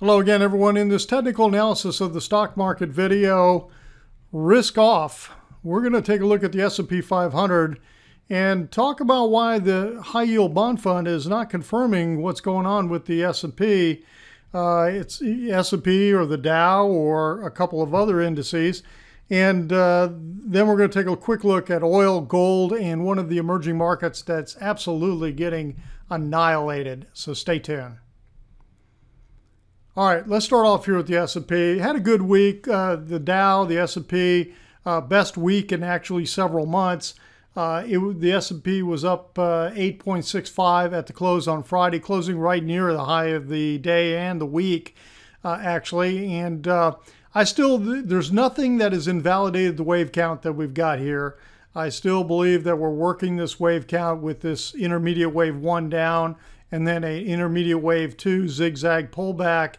Hello again, everyone. In this technical analysis of the stock market video, risk off, we're going to take a look at the S&P 500 and talk about why the high yield bond fund is not confirming what's going on with the S&P. It's S&P or the Dow or a couple of other indices. And then we're going to take a quick look at oil, gold, and one of the emerging markets that's absolutely getting annihilated. So stay tuned. All right, let's start off here with the S&P. Had a good week. The Dow, the S&P, best week in actually several months. The S&P was up 8.65 at the close on Friday, closing right near the high of the day and the week, actually. And there's nothing that has invalidated the wave count that we've got here. I still believe that we're working this wave count with this intermediate wave 1 down and then an intermediate wave 2 zigzag pullback.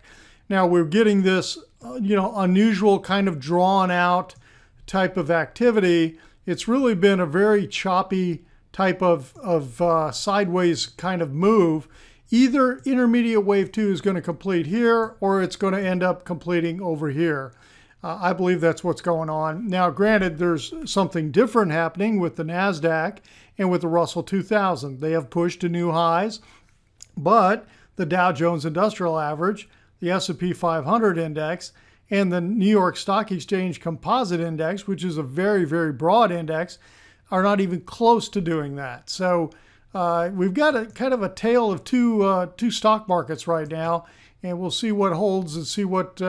Now we're getting this, unusual kind of drawn out type of activity. It's really been a very choppy type of sideways kind of move. Either intermediate wave 2 is going to complete here or it's going to end up completing over here. I believe that's what's going on. Now, granted, there's something different happening with the NASDAQ and with the Russell 2000. They have pushed to new highs. But the Dow Jones Industrial Average, the S&P 500 index, and the New York Stock Exchange Composite Index, which is a very, very broad index, are not even close to doing that. So we've got a kind of a tale of two stock markets right now, and we'll see what holds and see what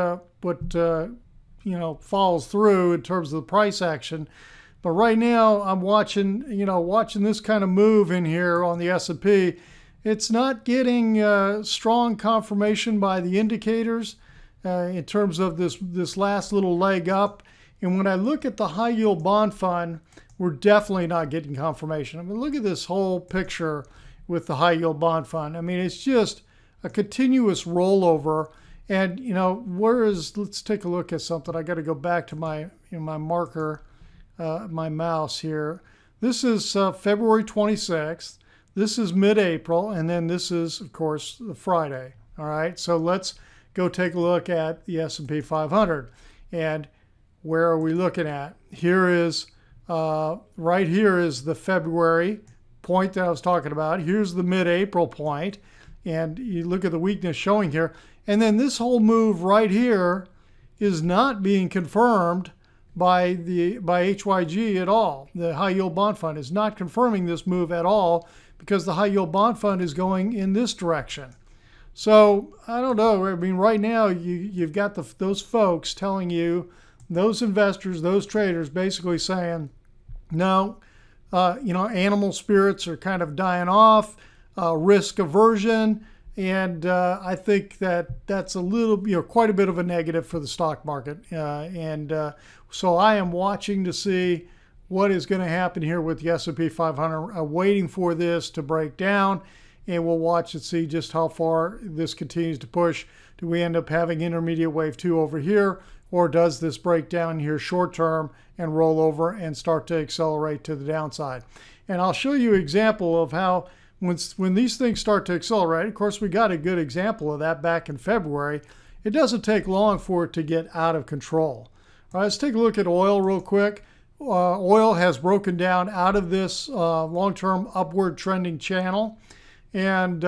falls through in terms of the price action. But right now, I'm watching this kind of move in here on the S&P. It's not getting strong confirmation by the indicators in terms of this last little leg up. And when I look at the high yield bond fund, we're definitely not getting confirmation. I mean, look at this whole picture with the high yield bond fund. I mean, it's just a continuous rollover. And, let's take a look at something. I got to go back to my marker, my mouse here. This is February 26th. This is mid-April, and then this is, of course, the Friday. All right, so let's go take a look at the S&P 500. And where are we looking at? Here is, right here is the February point that I was talking about. Here's the mid-April point, and you look at the weakness showing here. And then this whole move right here is not being confirmed by HYG at all. The high yield bond fund is not confirming this move at all, because the high yield bond fund is going in this direction. So I don't know. I mean, right now you've got those folks telling you, those investors, those traders, basically saying, no, animal spirits are kind of dying off, risk aversion, and I think that's a little, quite a bit of a negative for the stock market. So I am watching to see what is going to happen here with the S&P 500, waiting for this to break down, and we'll watch and see just how far this continues to push. Do we end up having intermediate wave 2 over here, or does this break down here short term and roll over and start to accelerate to the downside? And I'll show you an example of how when these things start to accelerate, of course, we got a good example of that back in February. It doesn't take long for it to get out of control. All right, let's take a look at oil real quick. Oil has broken down out of this long-term upward trending channel, and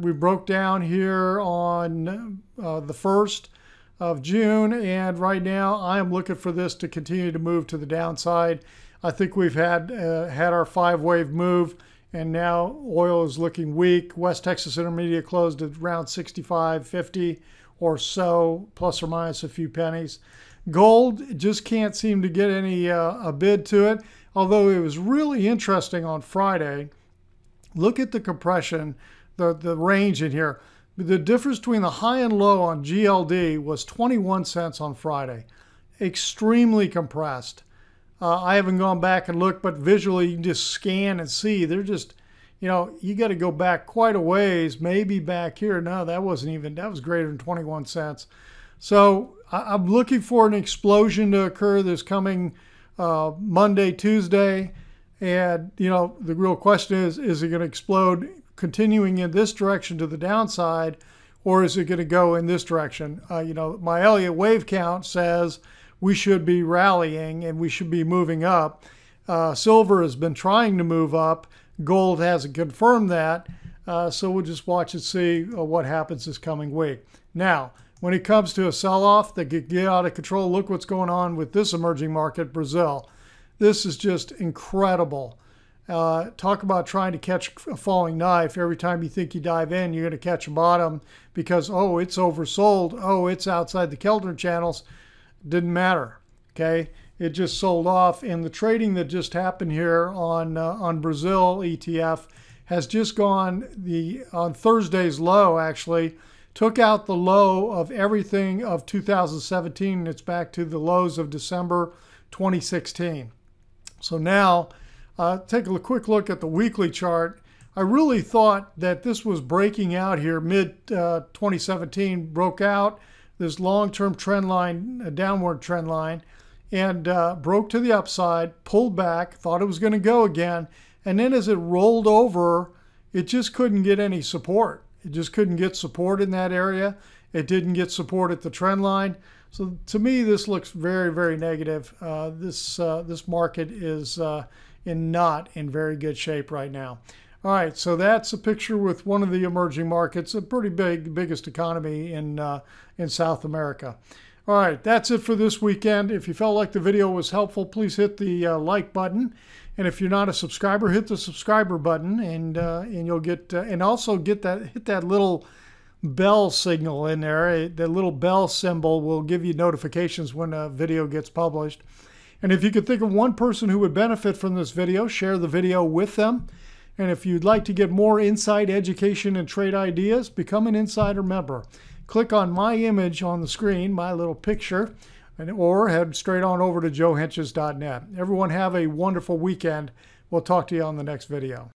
we broke down here on the 1st of June, and right now I am looking for this to continue to move to the downside. I think we've had our 5-wave move, and now oil is looking weak. West Texas Intermediate closed at around 65.50 or so, plus or minus a few pennies. Gold just can't seem to get any a bid to it, although it was really interesting on Friday. Look at the compression, the range in here. The difference between the high and low on GLD was 21 cents on Friday. Extremely compressed. I haven't gone back and looked, but visually you can just scan and see. They're just, you got to go back quite a ways, maybe back here. No, that was greater than 21 cents. So I'm looking for an explosion to occur this coming Monday, Tuesday. And, the real question is it going to explode continuing in this direction to the downside, or is it going to go in this direction? You know, my Elliott wave count says we should be rallying and we should be moving up. Silver has been trying to move up. Gold hasn't confirmed that. So we'll just watch and see what happens this coming week. Now, when it comes to a sell-off that could get out of control, look what's going on with this emerging market, Brazil. This is just incredible. Talk about trying to catch a falling knife. Every time you think you dive in, you're going to catch a bottom because, oh, it's oversold. Oh, it's outside the Keltner channels. Didn't matter, okay? It just sold off. And the trading that just happened here on Brazil ETF has just gone on Thursday's low, actually, took out the low of everything of 2017, and it's back to the lows of December 2016. So now, take a quick look at the weekly chart. I really thought that this was breaking out here mid-2017, broke out this long-term trend line, a downward trend line, and broke to the upside, pulled back, thought it was going to go again, and then as it rolled over, it just couldn't get any support. It just couldn't get support in that area. It didn't get support at the trend line. So to me, this looks very, very negative. This market is not in very good shape right now. All right, so that's a picture with one of the emerging markets, a pretty biggest economy in South America. All right, that's it for this weekend. If you felt like the video was helpful, please hit the like button. And if you're not a subscriber, hit the subscriber button, and you'll get and also hit that little bell signal in there. The little bell symbol will give you notifications when a video gets published. And if you could think of one person who would benefit from this video, share the video with them. And if you'd like to get more insight, education, and trade ideas, become an insider member. Click on my image on the screen, my little picture, or head straight on over to joehenches.net. Everyone have a wonderful weekend. We'll talk to you on the next video.